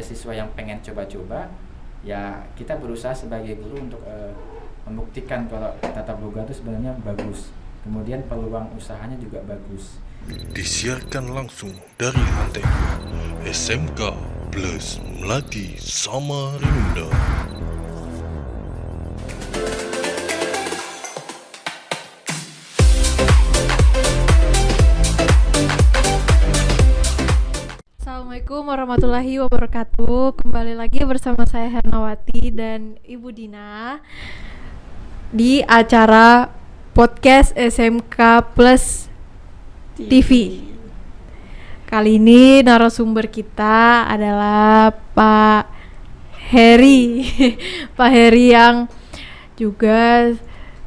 siswa yang pengen coba-coba, ya kita berusaha sebagai guru untuk membuktikan kalau tata boga itu sebenarnya bagus. Kemudian peluang usahanya juga bagus. Disiarkan langsung dari lantai SMK Plus Melati Samarinda. Assalamualaikum warahmatullahi wabarakatuh. Kembali lagi bersama saya Hernawati dan Ibu Dina di acara podcast SMK Plus TV. Kali ini narasumber kita adalah Pak Heri. Pak Heri yang juga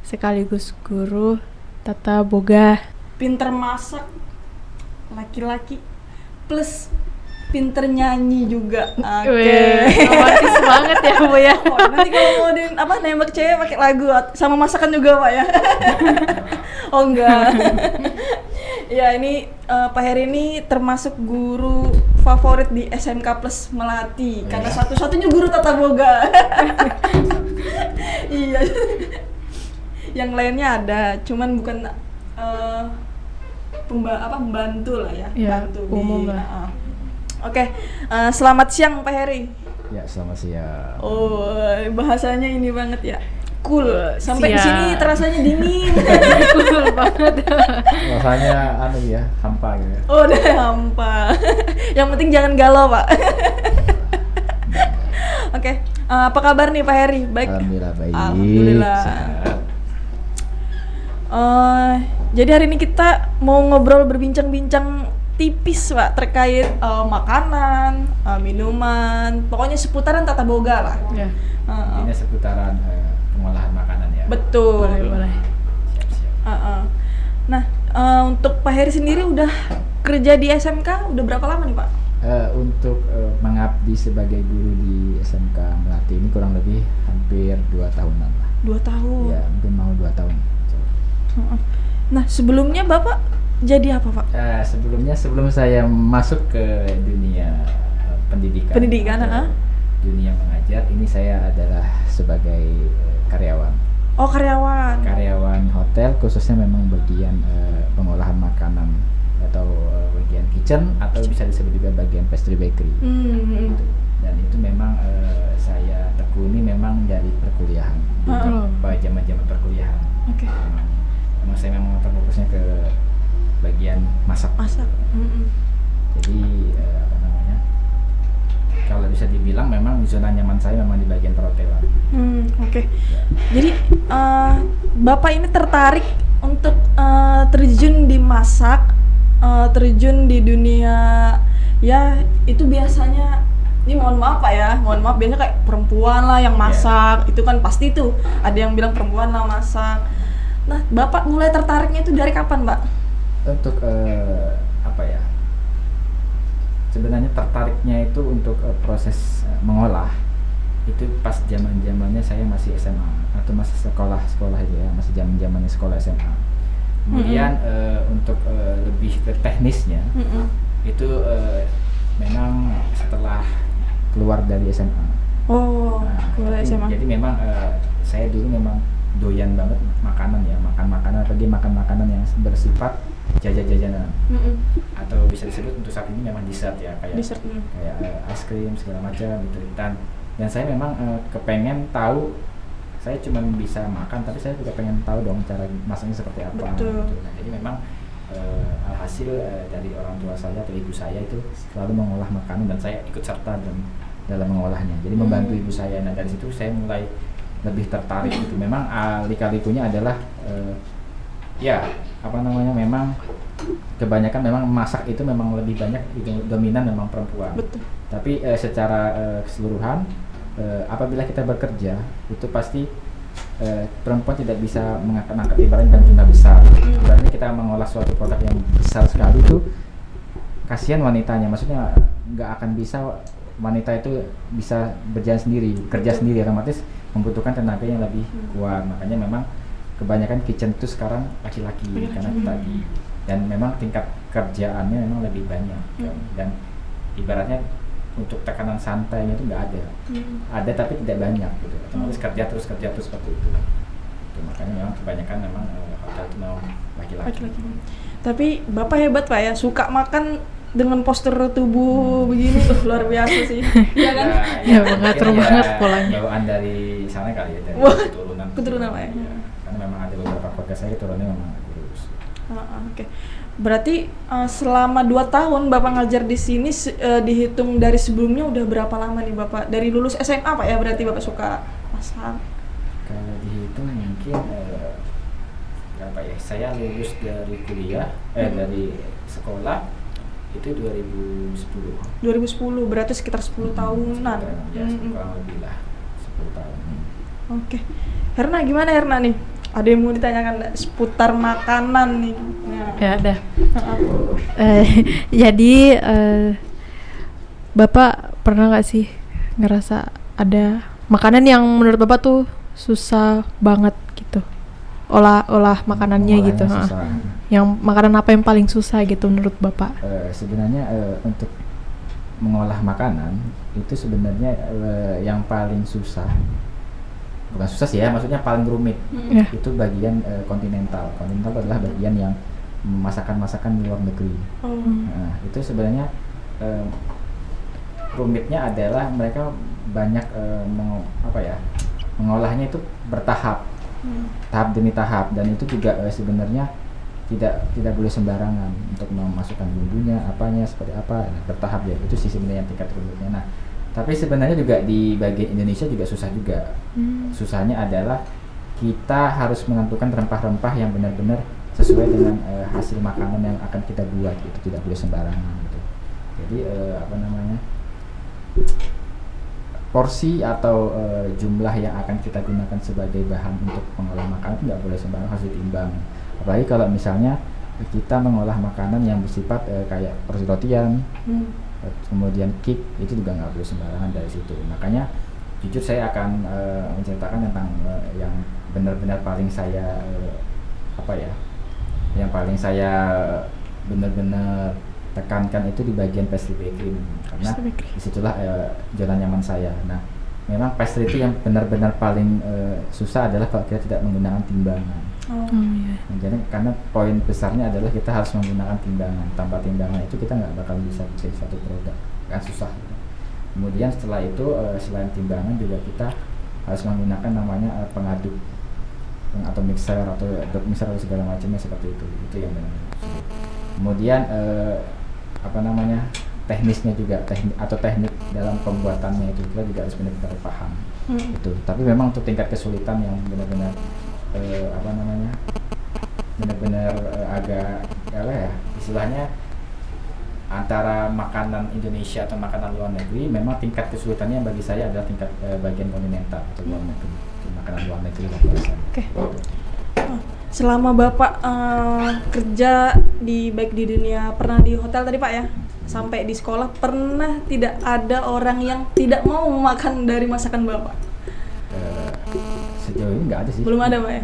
sekaligus guru tata boga. Pinter masak, laki-laki plus pinter nyanyi juga. Oke. Romantis banget ya Bu ya. Oh, nanti kalau mau nembak cewek pakai lagu sama masakan juga Pak ya. Oh enggak. Ya ini Pak Heri ini termasuk guru favorit di SMK Plus Melati karena satu-satunya guru tata boga. Iya. Yang lainnya ada, cuman bukan pembantu lah ya. Ya, Bantu umum lah. Oke, selamat siang Pak Heri. Ya, selamat siang. Oh, bahasanya ini banget ya. Cool. Sampai Siap. sini terasanya dingin. Cool banget. Rasanya hampa gitu ya. Oh, udah hampa. Yang penting jangan galau, Pak. Oke, apa kabar nih Pak Heri? Baik. Alhamdulillah baik. Alhamdulillah. Sehat. Jadi hari ini kita mau ngobrol berbincang-bincang tipis Pak terkait makanan, minuman, pokoknya seputaran tata boga lah. Ya, Ini seputaran pengolahan makanan ya. Betul. boleh. Siap-siap. Nah, untuk Pak Heri sendiri udah kerja di SMK udah berapa lama nih Pak? Untuk mengabdi sebagai guru di SMK Melati ini kurang lebih hampir 2 tahunan lah. 2 tahun. Ya, mungkin mau 2 tahun. Nah, sebelumnya Bapak jadi apa Pak? Sebelum saya masuk ke dunia Pendidikan, atau dunia mengajar, ini saya adalah sebagai karyawan. Oh, karyawan. Karyawan hotel, khususnya memang bagian pengolahan makanan atau bagian kitchen atau bisa disebut juga bagian pastry bakery. Hmm. Dan itu memang saya tekuni memang dari perkuliahan, zaman-zaman perkuliahan. Oke. Memang saya memang terfokusnya ke bagian masak. Jadi kalau bisa dibilang memang zona nyaman saya memang di bagian perhotelan. Oke. Jadi Bapak ini tertarik untuk terjun di masak, terjun di dunia ya itu biasanya ini mohon maaf biasanya kayak perempuan lah yang masak. Itu kan pasti tuh ada yang bilang perempuan lah masak. Nah, Bapak mulai tertariknya itu dari kapan, Pak? Untuk sebenarnya tertariknya itu untuk proses mengolah itu pas zamannya saya masih SMA atau masih sekolah itu ya, masih zamannya sekolah SMA. Kemudian untuk lebih ke teknisnya itu memang setelah keluar dari SMA. Oh, keluar tapi, SMA. Jadi memang saya dulu memang doyan banget makan makanan yang bersifat jajanan atau bisa disebut untuk saat ini memang dessert ya, kayak es krim segala macam gitu. Dan saya memang kepengen tahu, saya cuma bisa makan tapi saya juga pengen tahu dong cara masaknya seperti apa. Gitu. Nah, jadi memang alhasil dari orang tua saya atau ibu saya itu selalu mengolah makanan dan saya ikut serta dalam mengolahnya. Jadi membantu ibu saya. Nah, dari situ saya mulai lebih tertarik gitu. Memang lika-likunya adalah memang kebanyakan memang masak itu memang lebih banyak dominan memang perempuan. Betul. Tapi secara keseluruhan apabila kita bekerja itu pasti perempuan tidak bisa mengangkat ibaratnya jumlah besar. Berarti kita mengolah suatu produk yang besar sekali itu kasihan wanitanya. Maksudnya nggak akan bisa wanita itu bisa berjalan sendiri, kerja sendiri, otomatis membutuhkan tenaga yang lebih kuat. Makanya memang kebanyakan kitchen itu sekarang laki-laki karena tadi, dan memang tingkat kerjaannya memang lebih banyak. Dan ibaratnya untuk tekanan santainya itu nggak ada. Ada tapi tidak banyak gitu. Otomatis kerja terus seperti itu. Makanya memang kebanyakan memang hotel itu memang laki-laki. Tapi Bapak hebat Pak ya, suka makan dengan postur tubuh begini tuh luar biasa sih. Iya kan? Ya, mengatur banget polanya. Bawaan dari sana kali ya, dari keturunan Pak ya. Karena memang ada beberapa keluarga saya turunnya memang kurus. Oke. Berarti selama 2 tahun Bapak ngajar di sini dihitung dari sebelumnya udah berapa lama nih Bapak? Dari lulus SMA Pak ya berarti Bapak suka masak? Kalau dihitung mungkin berapa ya? Saya lulus dari kuliah, dari sekolah itu 2010. 2010 berarti sekitar 10 tahunan. Ya, kurang lebih lah 10 tahun. Oke. Herna gimana Herna nih? Ada yang mau ditanyakan seputar makanan nih? Ya ada. Jadi Bapak pernah nggak sih ngerasa ada makanan yang menurut Bapak tuh susah banget gitu? Olah makanannya gitu. Yang makanan apa yang paling susah gitu menurut Bapak? Sebenarnya untuk mengolah makanan itu sebenarnya yang paling susah, bukan susah sih ya, maksudnya paling rumit itu bagian kontinental. Kontinental adalah bagian yang masakan-masakan luar negeri. Nah, itu sebenarnya rumitnya adalah mereka banyak mengolahnya itu bertahap, tahap demi tahap, dan itu juga sebenarnya tidak boleh sembarangan untuk memasukkan bumbunya, apanya seperti apa, bertahap ya. Itu sih sebenarnya tingkat rumitnya. Nah, tapi sebenarnya juga di bagian Indonesia juga susah juga. Susahnya adalah kita harus menentukan rempah-rempah yang benar-benar sesuai dengan hasil makanan yang akan kita buat, itu tidak boleh sembarangan gitu. Jadi porsi atau jumlah yang akan kita gunakan sebagai bahan untuk mengolah makanan itu nggak boleh sembarangan, harus ditimbang. Apalagi kalau misalnya kita mengolah makanan yang bersifat kayak roti-rotian, kemudian cake, itu juga nggak boleh sembarangan dari situ. Makanya jujur saya akan menceritakan tentang yang benar-benar paling saya yang paling saya benar-benar tekankan itu di bagian pastry bakery, karena disitulah zona nyaman saya. Nah, memang pastry itu yang benar-benar paling susah adalah kalau kita tidak menggunakan timbangan. Jadi karena poin besarnya adalah kita harus menggunakan timbangan. Tanpa timbangan itu kita nggak bakal bisa bikin suatu produk, kan susah. Kemudian setelah itu selain timbangan juga kita harus menggunakan namanya pengaduk atau mixer atau dot mixer atau segala macamnya seperti itu. Itu yang benar. Kemudian teknisnya juga, teknik dalam pembuatannya itu kita juga harus benar-benar paham. Itu. Tapi memang untuk tingkat kesulitan yang benar-benar benar-benar agak istilahnya antara makanan Indonesia atau makanan luar negeri, memang tingkat kesulitannya bagi saya adalah tingkat bagian kontinental atau luar negeri, makanan luar negeri lah biasanya. Selama Bapak kerja baik di dunia, pernah di hotel tadi Pak ya, sampai di sekolah, pernah tidak ada orang yang tidak mau makan dari masakan Bapak? Sejauh ini nggak ada sih. Belum ada Pak ya?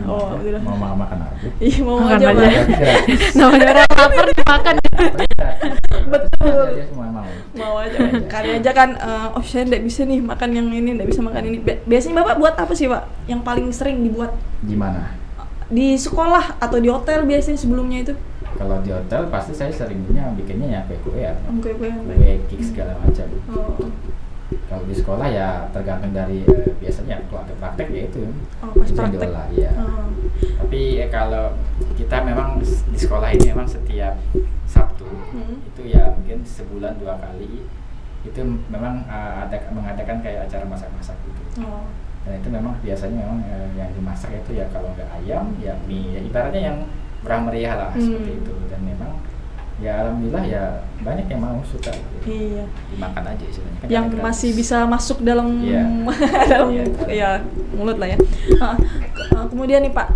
Mau makan apa? Iya, mau makan aja aja. Pak. Namanya orang lapar dimakan. Betul. Semua Mau aja. Kali aja kan, saya nggak bisa nih makan yang ini, nggak bisa makan ini. Biasanya Bapak buat apa sih Pak? Yang paling sering dibuat? Gimana? Di sekolah atau di hotel biasanya sebelumnya itu? Kalau di hotel pasti saya seringnya bikinnya ya kue ya. Kue, cake segala macam. Kalau di sekolah ya tergantung dari biasanya kalau ada praktek ya itu. Pas praktek. Diolah, ya. Tapi kalau kita memang di sekolah ini memang setiap Sabtu itu ya mungkin sebulan 2 kali itu memang mengadakan kayak acara masak-masak gitu. Dan itu memang biasanya memang yang dimasak itu ya kalau nggak ayam ya mie, ya ibaratnya yang murah meriah lah seperti itu. Dan memang ya alhamdulillah ya banyak yang mau suka gitu. Iya. Dimakan aja istilahnya kan, yang masih bisa masuk dalam dalam mulut lah ya. Kemudian nih Pak,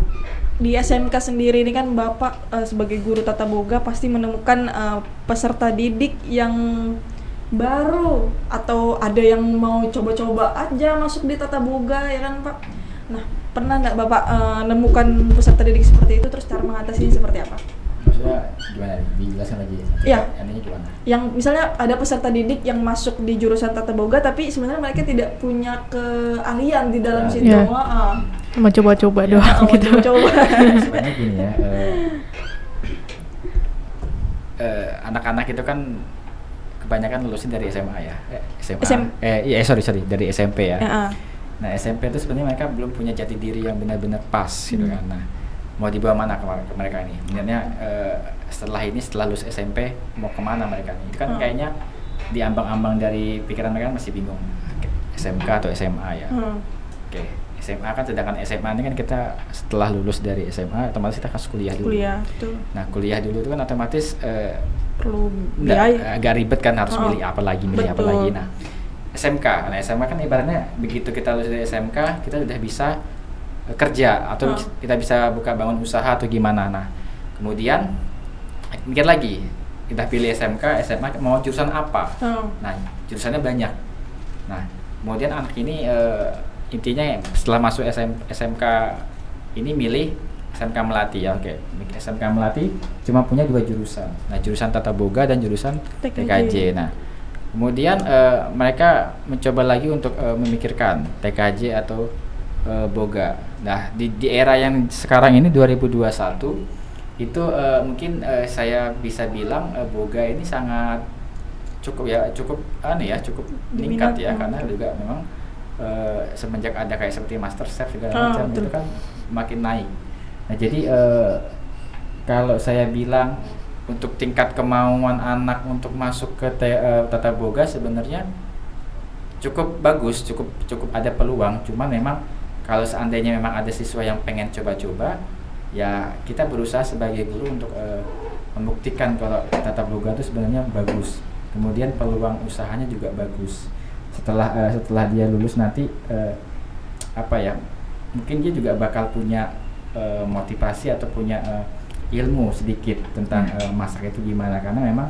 di SMK sendiri ini kan Bapak sebagai guru tata boga pasti menemukan peserta didik yang baru atau ada yang mau coba-coba aja masuk di tata boga ya kan Pak. Nah, pernah nggak Bapak nemukan peserta didik seperti itu, terus cara mengatasinya seperti apa? maksudnya gimana? Dijelaskan lagi. Iya. Ini gimana? Yang misalnya ada peserta didik yang masuk di jurusan tata boga tapi sebenarnya mereka tidak punya keahlian di dalam situ. Iya. Mau coba-coba doang gitu. Coba. Sebenarnya gini ya. Anak-anak itu kan kebanyakan lulusnya dari SMA ya. Dari SMP ya. Nah, SMP itu sebenarnya mereka belum punya jati diri yang benar-benar pas gitu kan. Nah, mau dibawa mana ke mereka ini? Sebenarnya setelah lulus SMP mau kemana mereka ini? Itu kan kayaknya diambang-ambang dari pikiran mereka masih bingung. SMK atau SMA ya. Oke, SMA kan, sedangkan SMA ini kan kita setelah lulus dari SMA otomatis kita harus kuliah dulu. Betul. Nah, kuliah dulu itu kan otomatis perlu biaya. agak ribet kan, harus milih apa lagi. Nah, SMK kan ibaratnya begitu kita lulus dari SMK kita sudah bisa kerja atau kita bisa buka bangun usaha atau gimana. Nah, kemudian mikir lagi, kita pilih SMK, SMA mau jurusan apa? Nah, jurusannya banyak. Nah, kemudian anak ini intinya setelah masuk SMK ini milih SMK Melati ya. Oke. SMK Melati cuma punya 2 jurusan. Nah, jurusan Tata Boga dan jurusan TKJ. Nah, kemudian mereka mencoba lagi untuk memikirkan TKJ atau Boga. Nah, di era yang sekarang ini 2021 itu mungkin saya bisa bilang Boga ini sangat cukup meningkat ya, karena juga memang semenjak ada kayak seperti MasterChef segala macam itu kan makin naik. Nah, jadi kalau saya bilang untuk tingkat kemauan anak untuk masuk ke Tata Boga sebenarnya cukup bagus, cukup ada peluang. Cuma memang kalau seandainya memang ada siswa yang pengen coba-coba, ya kita berusaha sebagai guru untuk membuktikan kalau Tata Boga itu sebenarnya bagus. Kemudian peluang usahanya juga bagus. Setelah dia lulus nanti mungkin dia juga bakal punya motivasi atau punya ilmu sedikit tentang masak itu gimana, karena memang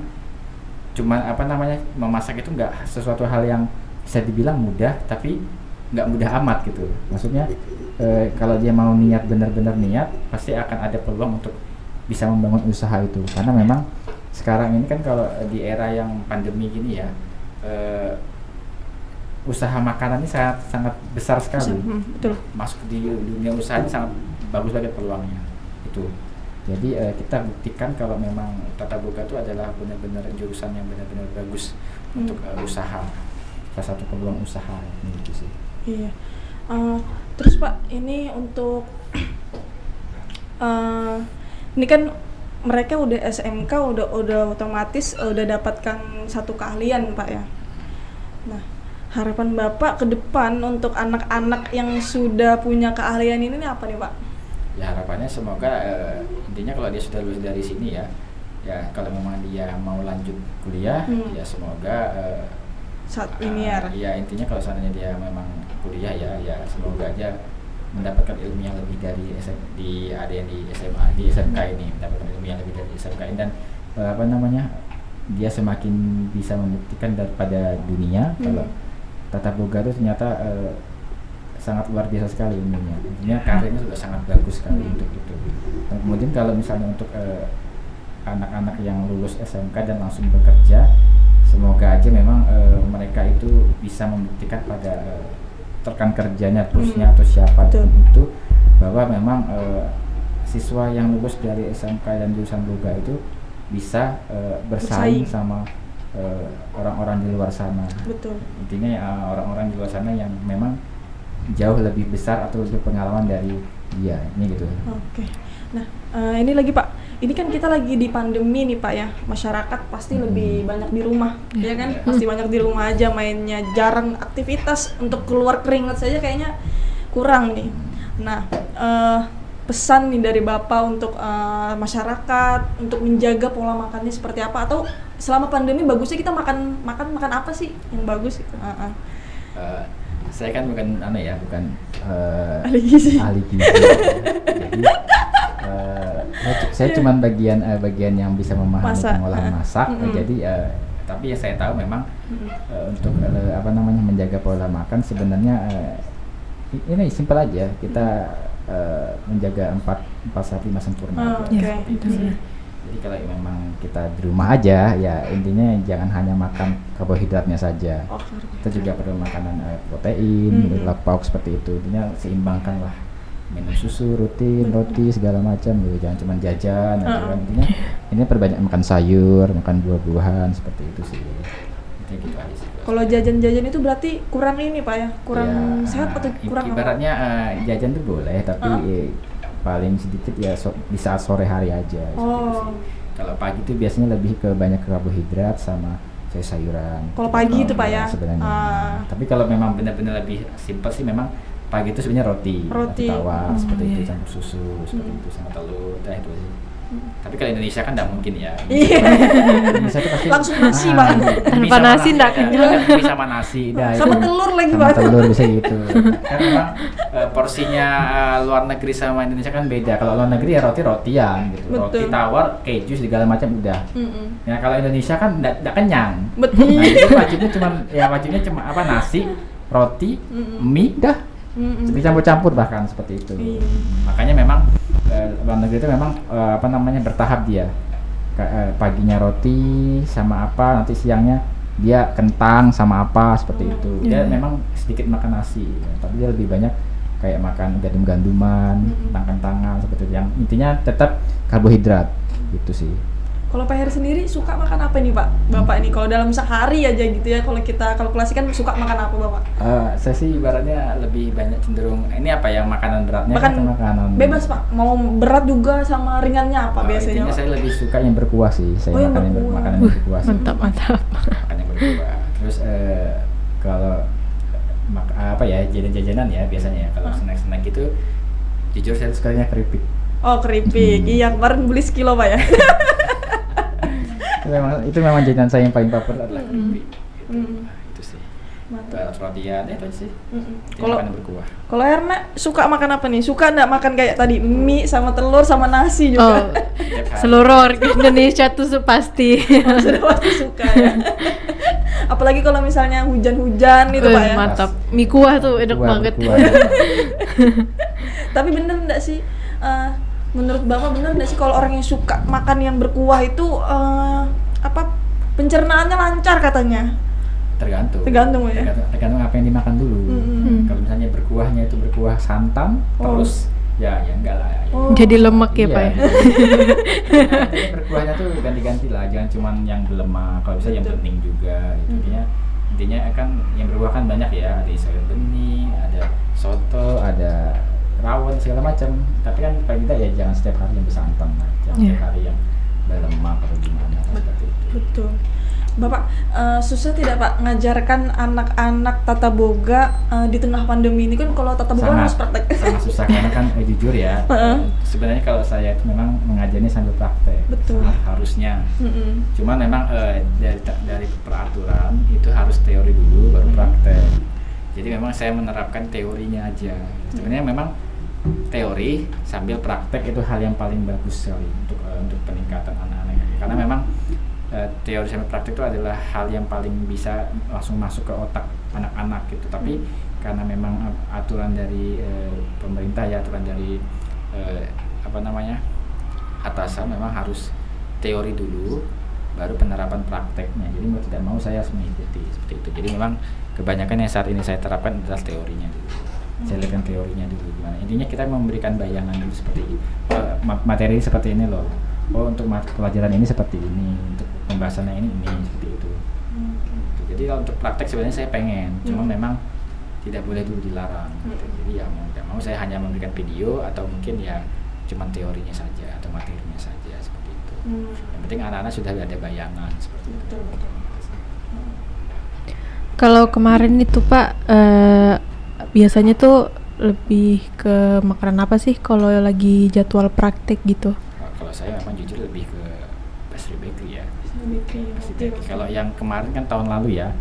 memasak itu nggak sesuatu hal yang bisa dibilang mudah, tapi nggak mudah amat gitu. Maksudnya kalau dia mau niat, benar-benar niat, pasti akan ada peluang untuk bisa membangun usaha itu. Karena memang sekarang ini kan kalau di era yang pandemi gini ya, usaha makanan ini sangat besar sekali. Betul. Masuk di dunia usaha ini sangat bagus banget peluangnya itu. Jadi kita buktikan kalau memang Tata Boga itu adalah benar-benar jurusan yang benar-benar bagus untuk usaha, salah satu peluang usaha gitu sih. Iya. Terus Pak, ini untuk ini kan mereka udah SMK, udah otomatis udah dapatkan satu keahlian Pak ya. Nah, harapan Bapak ke depan untuk anak-anak yang sudah punya keahlian ini apa nih Pak? Ya, harapannya semoga intinya kalau dia sudah lulus dari sini ya kalau memang dia mau lanjut kuliah ya semoga saat ini ya intinya kalau seandainya dia memang kuliah ya semoga aja mendapatkan ilmu yang lebih dari ada yang di SMA, di SMK ini mendapatkan ilmu yang lebih dari SMK ini, dan dia semakin bisa membuktikan daripada dunia kalau Tata Boga itu ternyata sangat luar biasa sekali ilmunya. Intinya karirnya sudah sangat bagus sekali untuk itu. Dan kemudian kalau misalnya untuk anak-anak yang lulus SMK dan langsung bekerja, semoga aja memang mereka itu bisa membuktikan pada rekan kerjanya, bosnya atau siapapun itu, bahwa memang siswa yang lulus dari SMK dan jurusan Boga itu bisa bersaing sama orang-orang di luar sana. Betul. Intinya orang-orang di luar sana yang memang jauh lebih besar atau lebih pengalaman dari dia, ini gitu. Oke. Nah, ini lagi Pak, ini kan kita lagi di pandemi nih Pak ya, masyarakat pasti lebih banyak di rumah, ya kan? Pasti banyak di rumah aja mainnya, jarang aktivitas untuk keluar keringat saja kayaknya kurang nih. Nah, pesan nih dari Bapak untuk masyarakat untuk menjaga pola makannya seperti apa, atau selama pandemi bagusnya kita makan apa sih yang bagus gitu? Saya kan bukan ahli gizi. Jadi saya cuma bagian yang bisa memahami pengolahan masak. Jadi tapi ya saya tahu memang untuk menjaga pola makan sebenarnya ini simpel aja, kita menjaga 4 saat 5 sempurna. Okay. Itu sih. Jadi kalau memang kita di rumah aja, ya intinya jangan hanya makan karbohidratnya saja. Kita juga perlu makanan protein, lauk pauk seperti itu. Intinya seimbangkan lah. Minum susu rutin, roti segala macam gitu. Jangan cuma jajan. Intinya ini perbanyak makan sayur, makan buah-buahan seperti itu sih. Intinya gitu aja sih. Kalau jajan-jajan itu berarti kurang ini Pak ya? Kurang sehat atau kurang ibaratnya jajan tuh boleh, tapi paling sedikit ya di saat sore hari aja. Kalau pagi itu biasanya lebih ke banyak karbohidrat sama sayuran. Kalau pagi itu Pak ya? Sebenarnya. Tapi kalau memang benar-benar lebih simpel sih memang pagi itu sebenarnya roti tawar seperti itu campur susu seperti itu sama telur, itu aja. Tapi kalau Indonesia kan nggak mungkin ya. Indonesia itu pasti langsung nasi banget. Tanpa nasi nggak kenyang. Bisa sama nasi, sama telur lagi sama telur bisa gitu. Kan memang porsinya luar negeri sama Indonesia kan beda. Kalau luar negeri ya roti-rotian gitu. Roti tawar, keju segala macam udah. Ya kalau Indonesia kan nggak kenyang. Betul. Nah itu wajibnya cuma apa, nasi, roti, mie dah. Dicampur-campur bahkan seperti itu. Makanya memang luar negeri itu memang bertahap dia. Paginya roti sama apa, nanti siangnya dia kentang sama apa seperti itu. Dia memang sedikit makan nasi, tapi dia lebih banyak kayak makan gandum-ganduman, kentang-kentangan seperti itu. Yang intinya tetap karbohidrat gitu sih. Kalau Pak Heri sendiri suka makan apa nih Pak? Bapak ini kalau dalam sehari aja gitu ya, kalau kita kalkulasikan suka makan apa Bapak? Saya sih ibaratnya lebih banyak cenderung ini apa yang makanan beratnya atau makanan bebas Pak, mau berat juga sama ringannya apa biasanya? Intinya saya lebih suka yang berkuah sih, saya makanan yang berkuah sih. Mantap. Makan yang berkuah. Terus kalau jajan-jajanan ya biasanya ya, kalau snack-snack gitu jujur saya sukanya keripik. Oh keripik, iya kemarin beli sekilo Pak ya. itu memang jajanan saya yang paling favorit adalah keripik. Itu sih. Rotian itu aja sih. Kalau berkuah. Kalau Erna suka makan apa nih? Suka nggak makan kayak tadi mie sama telur sama nasi juga? Seluruh Indonesia tuh pasti. Sudah pasti suka ya. Apalagi kalau misalnya hujan-hujan itu Pak ya. Mantap. Mie kuah tuh enak banget. Tapi bener nggak sih? Menurut Bapak bener nggak sih kalau orang yang suka makan yang berkuah itu pencernaannya lancar katanya? Tergantung apa yang dimakan dulu. Kalau misalnya berkuahnya itu berkuah santan terus ya enggak lah ya. Jadi lemak ya Pak ya. Berkuahnya tuh ganti-ganti lah, jangan cuma yang berlemak, kalau bisa yang bening juga gitu. Intinya kan yang berkuah kan banyak ya, ada sayur bening, ada soto, ada rawon segala macam. Tapi kan paling tidak ya jangan setiap hari yang bersantan lah, jangan setiap hari yang berlemak atau gimana seperti itu. Betul. Bapak, susah tidak Pak ngajarkan anak-anak tata boga di tengah pandemi ini kan? Kalau tata boga harus praktek. Sangat susah karena kan jujur ya, sebenarnya kalau saya itu memang mengajarnya sambil praktek. Betul. Harusnya. Cuma memang dari peraturan itu harus teori dulu baru praktek. Jadi memang saya menerapkan teorinya aja. Sebenarnya memang teori sambil praktek itu hal yang paling bagus sekali untuk peningkatan anak-anak. Karena memang teori sampai praktik itu adalah hal yang paling bisa langsung masuk ke otak anak-anak gitu. Tapi karena memang aturan dari pemerintah ya, aturan dari atasan memang harus teori dulu baru penerapan prakteknya. Jadi mau tidak mau saya harus mengikuti seperti itu. Jadi memang kebanyakan yang saat ini saya terapkan adalah teorinya dulu. Saya lihatkan teorinya dulu gimana. Intinya kita memberikan bayangan dulu seperti materi seperti ini loh. Untuk pelajaran ini seperti ini, untuk pembahasannya ini seperti itu. Jadi kalau untuk praktek sebenarnya saya pengen, cuma memang tidak boleh dulu dilarang. Jadi ya mau tidak mau saya hanya memberikan video atau mungkin ya cuma teorinya saja atau materinya saja seperti itu. Yang penting anak-anak sudah ada bayangan seperti itu. Kalau kemarin itu Pak, biasanya tuh lebih ke makanan apa sih kalau lagi jadwal praktek gitu? Kalau saya memang jujur lebih ke pastry bakery ya. Kalau yang kemarin kan tahun lalu ya,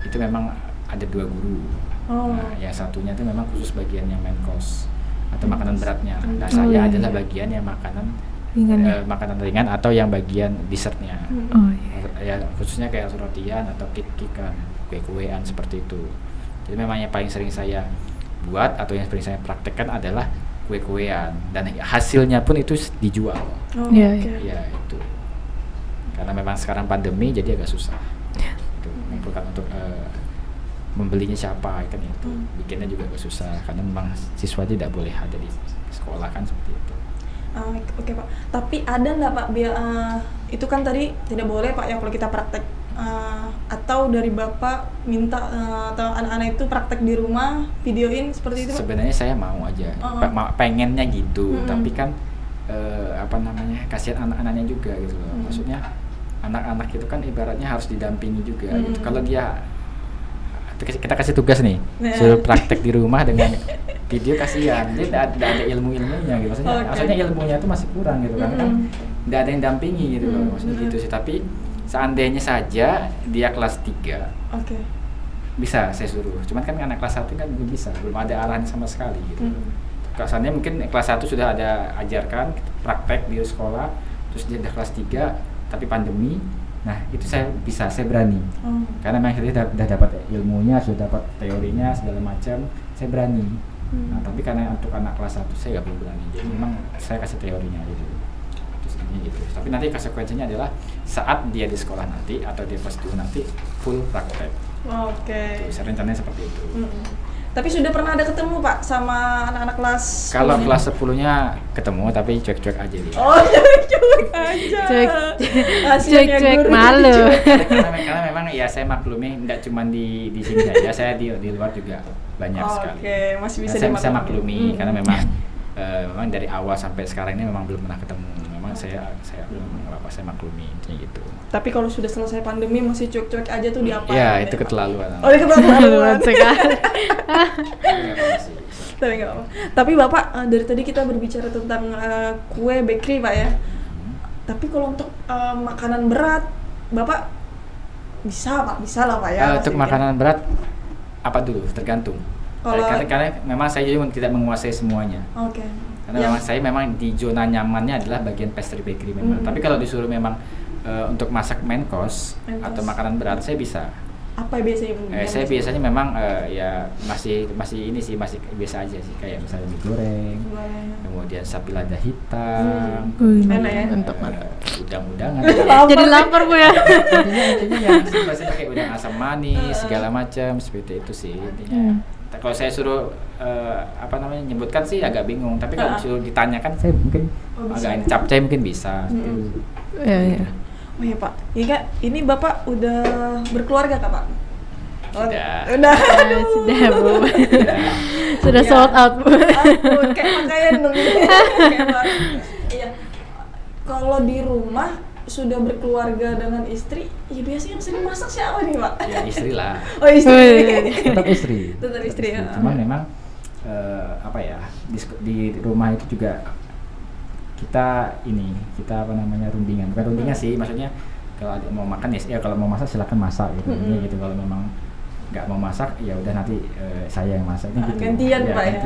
itu memang ada 2 guru. Nah, yang satunya itu memang khusus bagian yang main course atau makanan beratnya. Nah, saya adalah bagian yang makanan ringan atau yang bagian dessertnya. Ya khususnya kayak rotian atau cake-cakean, kue-kuean seperti itu. Jadi memang yang paling sering saya buat atau yang sering saya praktekkan adalah kue-kuean dan hasilnya pun itu dijual. Ya itu karena memang sekarang pandemi jadi agak susah itu mengumpulkan untuk membelinya siapa kan itu bikinnya juga agak susah karena memang siswa tidak boleh ada di sekolah kan seperti itu. Oke Pak, tapi ada nggak Pak itu kan tadi tidak boleh Pak ya kalau kita praktek atau dari Bapak minta atau anak-anak itu praktek di rumah videoin seperti itu Pak? Sebenarnya saya mau aja, pengennya gitu, tapi kan kasihan anak-anaknya juga gitu loh. Maksudnya anak-anak itu kan ibaratnya harus didampingi juga gitu. Kalau dia kita kasih tugas nih, suruh praktek di rumah dengan video, kasihan dia tidak ada ilmu-ilmunya gitu. Maksudnya ilmunya itu masih kurang gitu kan tidak ada yang dampingi gitu loh, maksudnya gitu sih. Tapi seandainya saja dia kelas 3 bisa saya suruh, cuman kan anak kelas 1 kan belum bisa, belum ada arahan sama sekali gitu. Kesannya mungkin kelas 1 sudah ada ajarkan praktek di sekolah, terus dia udah kelas 3 tapi pandemi, nah itu saya berani karena memang saya sudah dapat ilmunya, sudah dapat teorinya segala macam, saya berani. Nah tapi karena untuk anak kelas 1 saya nggak belum berani, jadi memang saya kasih teorinya gitu. Gitu. Tapi nanti konsekuensinya adalah saat dia di sekolah nanti atau dia kelas 2 nanti full praktek. Saya rencananya seperti itu. Tapi sudah pernah ada ketemu Pak sama anak-anak kelas? Kalau kelas 10-nya ketemu tapi cuek-cuek aja dia. Cuek aja. Cuek malu. Karena memang ya saya maklumi tidak cuma di sini saja, saya di luar juga banyak sekali. Masih bisa saya bisa maklumi karena memang dari awal sampai sekarang ini memang belum pernah ketemu. Memang saya belum apa, saya maklumi intinya gitu. Tapi kalau sudah selesai pandemi masih cuek-cuek aja tuh diapain? Ya itu keterlaluan. Keterlaluan sekali. Tapi nggak apa. Tapi Bapak dari tadi kita berbicara tentang kue bakery Pak ya. Tapi kalau untuk makanan berat Bapak bisa lah Pak ya. Untuk makanan berat apa dulu tergantung. Karena memang saya juga tidak menguasai semuanya. Karena memang saya memang di zona nyamannya adalah bagian pastry bakery memang. Tapi kalau disuruh memang untuk masak main course atau makanan berat saya bisa. Apa biasanya? Saya biasanya memang ya masih ini sih, masih biasa aja sih, kayak misalnya mie goreng, kemudian sapi lada hitam, enak ya, udang-udangan. Jadi lapar Bu ya. Intinya yang biasanya pakai udang asam manis segala macam seperti itu sih intinya. Kalau saya suruh nyebutkan sih agak bingung, tapi kalau disuruh ditanyakan saya mungkin agak capcay mungkin bisa. Iya. Oh iya Pak, ini Bapak udah berkeluarga Kak Pak? Sudah Bu. Sudah sold out Bu. Kayak pakaian dong. Iya. Kalau di rumah sudah berkeluarga dengan istri, ya biasanya yang sering masak siapa nih Pak? Ya istri lah. Oh istri. Tetap istri. Tetap istri ya. Cuman memang di rumah itu juga kita rundingan, bukan rundingan sih, maksudnya kalau ada mau makan ya kalau mau masak silakan masak gitu. Gitu kalau memang nggak mau masak ya udah nanti saya yang masak gitu. Gantian Pak ya.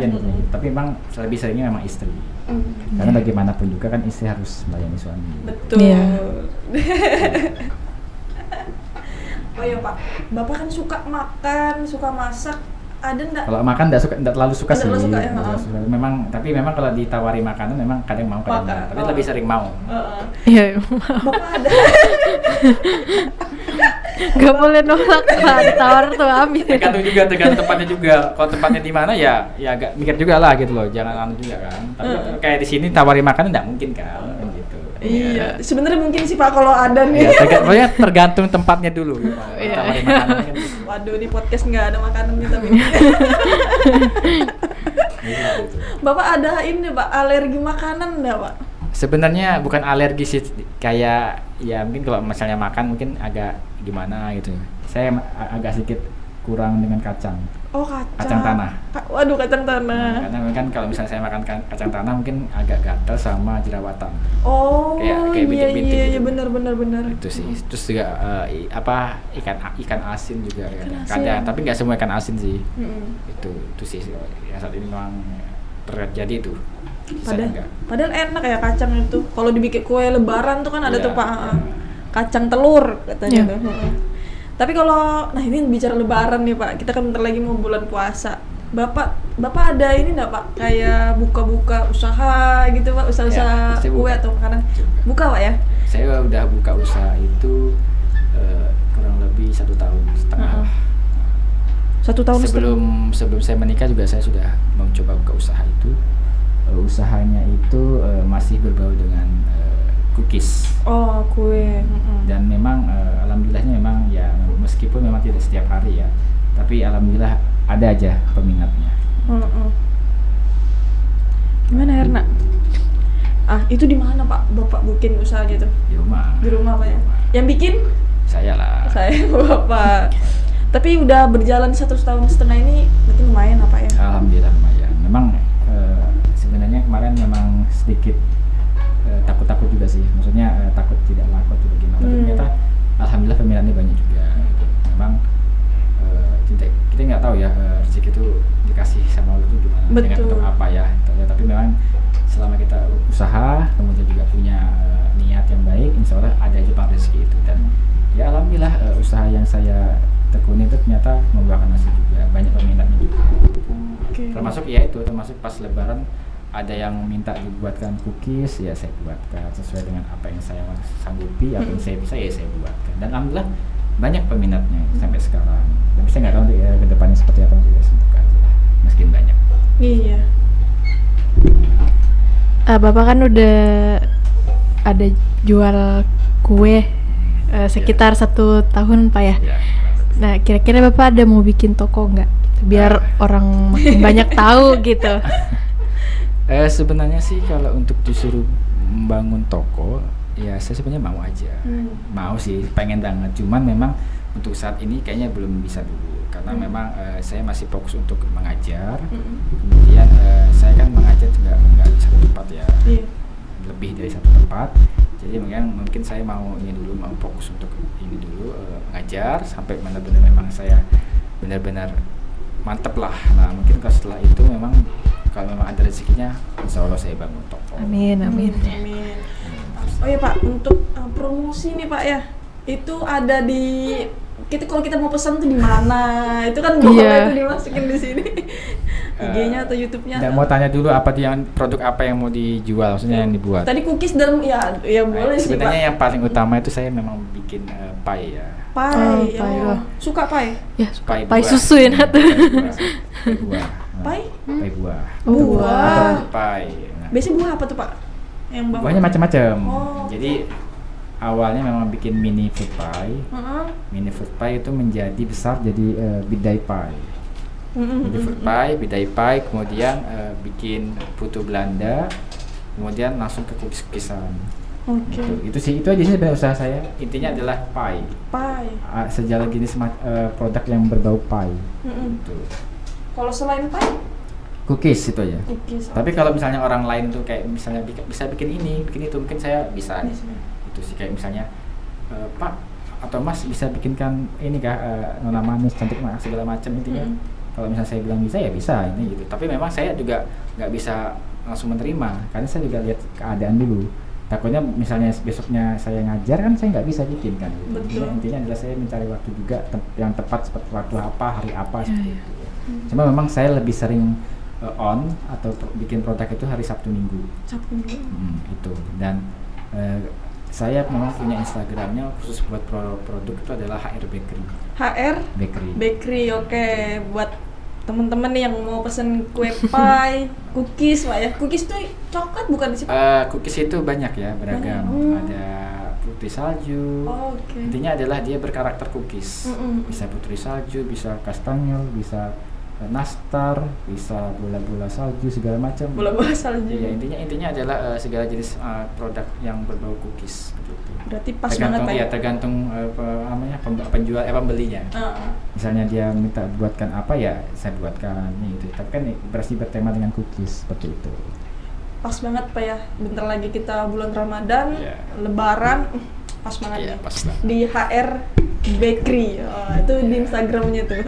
Tapi memang lebih seringnya memang istri. Karena bagaimanapun juga kan istri harus melayani suami. Betul. Iya. Oh ya Pak, Bapak kan suka makan, suka masak. Ada enggak? Kalau makan enggak terlalu suka sih. Suka, ya, tapi memang kalau ditawari makanan memang kadang mau kadang enggak. Tapi lebih sering mau. Iya. Bapak ada. Gak boleh nolak Pak, ditawar tuh ambil. Tergantung tempatnya juga. Kalau tempatnya di mana ya agak mikir juga lah gitu loh. Jangan juga kan. Tapi kayak di sini tawari makanan enggak mungkin kan gitu. Iya. Sebenarnya mungkin sih Pak kalau ada nih. Ya, tergantung tempatnya dulu. Tawari makanan kan. Waduh, di podcast nggak ada makanan nih tapi. Bapak ada ini Pak, alergi makanan enggak Pak? Sebenarnya bukan alergi sih, kayak ya mungkin kalau misalnya makan mungkin agak gimana gitu. Saya agak sedikit kurang dengan kacang. Oh kacang. Kacang tanah. Waduh kacang tanah. Karena kan kalau misalnya saya makan kacang tanah mungkin agak gatal sama jerawatan. Oh kayak bintik-bintik iya, gitu. benar. Itu sih. Terus juga ikan asin juga kadang, tapi nggak semua ikan asin sih. Itu sih yang saat ini memang terjadi itu. Padahal enak ya kacang itu. Kalau dibikin kue lebaran tuh kan ada tuh Pak kacang telur katanya tuh. Tapi kalau ini bicara lebaran nih Pak, kita kan bentar lagi mau bulan puasa. Bapak ada ini nggak Pak? Kayak buka-buka usaha gitu Pak, usaha-usaha kue atau makanan? Buka Pak ya? Saya udah buka usaha itu kurang lebih 1 tahun setengah. 1 tahun sebelum saya menikah juga saya sudah mencoba buka usaha itu. Usahanya itu masih berbau dengan cookies. Oh, kue. Dan memang alhamdulillahnya memang ya meskipun memang tidak setiap hari ya, tapi alhamdulillah ada aja peminatnya. Gimana Herna? Itu di mana Pak? Bapak bikin usaha gitu? Di rumah. Di rumah Pak ya? Yang bikin? Saya lah. Saya Bapak. Tapi udah berjalan 1,5 tahun ini, berarti lumayan apa ya? Alhamdulillah lumayan. Memang sebenarnya kemarin memang sedikit takut-takut juga sih. Maksudnya takut tidak laku atau bagaimana. Ternyata alhamdulillah peminatnya banyak juga. Gitu. Memang kita nggak tahu ya rezeki itu dikasih sama Allah itu gimana, dengan bentuk apa ya. Tapi memang selama kita usaha, kemudian juga punya niat yang baik, insya Allah ada aja bang rezeki itu. Dan ya alhamdulillah usaha yang saya tekuni itu ternyata membuahkan hasil juga, banyak peminatnya juga. Termasuk ya itu, termasuk pas lebaran ada yang minta dibuatkan cookies, ya saya buatkan sesuai dengan apa yang saya sanggupi, apa yang saya bisa ya saya buatkan. Dan alhamdulillah banyak peminatnya sampai sekarang. Tapi saya nggak tahu ke depannya seperti apa, juga semoga mungkin banyak. Iya. Bapak kan udah ada jual kue sekitar 1 tahun Pak ya. Nah kira-kira Bapak ada mau bikin toko nggak? Biar orang makin banyak tahu gitu. Sebenarnya sih kalau untuk disuruh membangun toko, ya saya sebenarnya mau aja. Mau sih, pengen banget. Cuman memang untuk saat ini kayaknya belum bisa dulu. Karena memang saya masih fokus untuk mengajar. Kemudian saya kan mengajar juga nggak di satu tempat ya. Lebih dari 1 tempat. Jadi mungkin saya mau ini dulu, mau fokus untuk ini dulu, mengajar sampai benar-benar memang saya benar-benar mantep lah. Nah mungkin kalau setelah itu memang kalau memang ada rezekinya, insya Allah saya bangun toko. Amin. Oh iya Pak, untuk promosi nih Pak ya, itu ada di kalau kita mau pesan tuh di mana? Itu kan boleh itu dimasukin di sini. IG-nya atau YouTube-nya. Nggak mau tanya dulu apa yang produk apa yang mau dijual, maksudnya yang dibuat. Tadi cookies dan ya boleh sih Pak. Sebenarnya yang paling utama itu saya memang bikin pie ya. Pie. Suka pie? Ya, pie susu ya tuh. Pie buah. Buah. Pie. Nah. Biasanya buah apa tuh Pak? Yang buahnya macam-macam. Jadi awalnya memang bikin mini fruit pie. Mini fruit pie itu menjadi besar jadi bidai pie. Mini fruit pie, bidai pie, kemudian bikin putu Belanda, kemudian langsung ke cookies-cookisan. Itu aja sih sebenarnya usaha saya. Intinya adalah pie. Segala jenis produk yang berbau pie. Gitu. Kalau selain pie? Cookies itu aja. Tapi kalau misalnya orang lain tuh kayak misalnya bisa bikin ini, bikin itu, mungkin saya bisa. Itu sih kayak misalnya Pak atau Mas bisa bikinkan ini kah nona manis cantik segala macam intinya. Kalau misalnya saya bilang bisa ya bisa ini gitu. Tapi memang saya juga nggak bisa langsung menerima karena saya juga lihat keadaan dulu. Takutnya misalnya besoknya saya ngajar kan saya nggak bisa bikin kan. Intinya adalah saya mencari waktu juga yang tepat seperti waktu apa, hari apa seperti itu. Cuma memang saya lebih sering on atau bikin produk itu hari Sabtu Minggu. Itu dan saya memang punya Instagramnya khusus buat produk itu adalah HR Bakery. HR Bakery, oke. Buat teman-teman nih yang mau pesen kue pie, cookies Pak ya. Cookies tuh coklat bukan sih Pak? Cookies itu banyak ya, beragam. Ada putri salju. Intinya adalah dia berkarakter cookies. Bisa putri salju, bisa kastanyel, bisa nastar, bisa bola-bola salju segala macam. Bola-bola salju. Ya intinya adalah segala jenis produk yang berbau cookies begitu. Berarti pas banget Pak. Ya tergantung penjual pembelinya. Misalnya dia minta buatkan apa ya saya buatkan gitu. Tapi kan berarti bertema dengan cookies seperti itu. Pas banget Pak ya. Bentar lagi kita bulan Ramadan, Lebaran. Pas banget pas di HR Bakery, itu di Instagramnya tuh.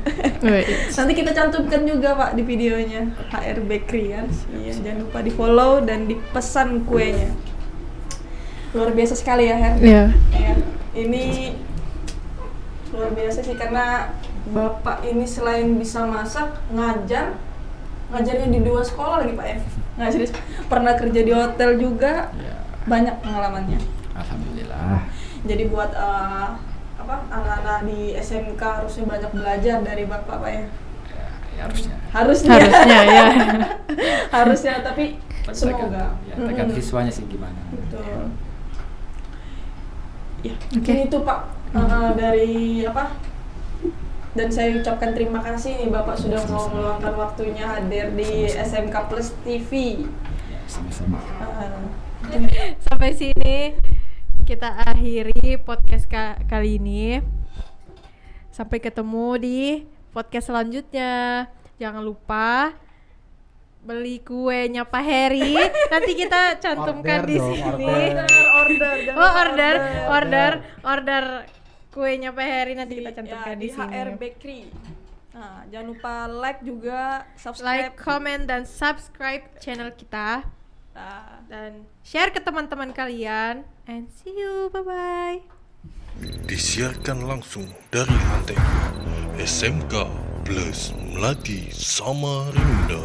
Nanti kita cantumkan juga Pak di videonya HR Bakery kan. Iya, jangan lupa di follow dan dipesan kuenya. Luar biasa sekali ya Her. Iya. Ini luar biasa sih karena Bapak ini selain bisa masak, ngajar, ngajarnya di 2 sekolah lagi Pak ya. Ngajar pernah kerja di hotel juga. Ya. Banyak pengalamannya. Alhamdulillah. Jadi buat anak-anak di SMK harusnya banyak belajar dari Bapak Pak ya. Ya harusnya. Harusnya ya. Harusnya tapi semoga. Tergantung siswanya sih gimana. Betul. Ya, Oke. itu Pak dari dan saya ucapkan terima kasih nih Bapak sudah mau meluangkan waktunya hadir di SMK Plus TV. Ya, sama-sama. Sampai sini kita akhiri podcast kali ini. Sampai ketemu di podcast selanjutnya. Jangan lupa beli kuenya Pak Heri. Nanti kita cantumkan di sini. Order kuenya Pak Heri nanti kita cantumkan di sini. HR Bakery. Nah, jangan lupa like juga, subscribe, Like, comment, dan subscribe channel kita. Dan share ke teman-teman kalian. And see you, bye-bye. Disiarkan langsung dari Anteng SMK Plus Melati Samarinda.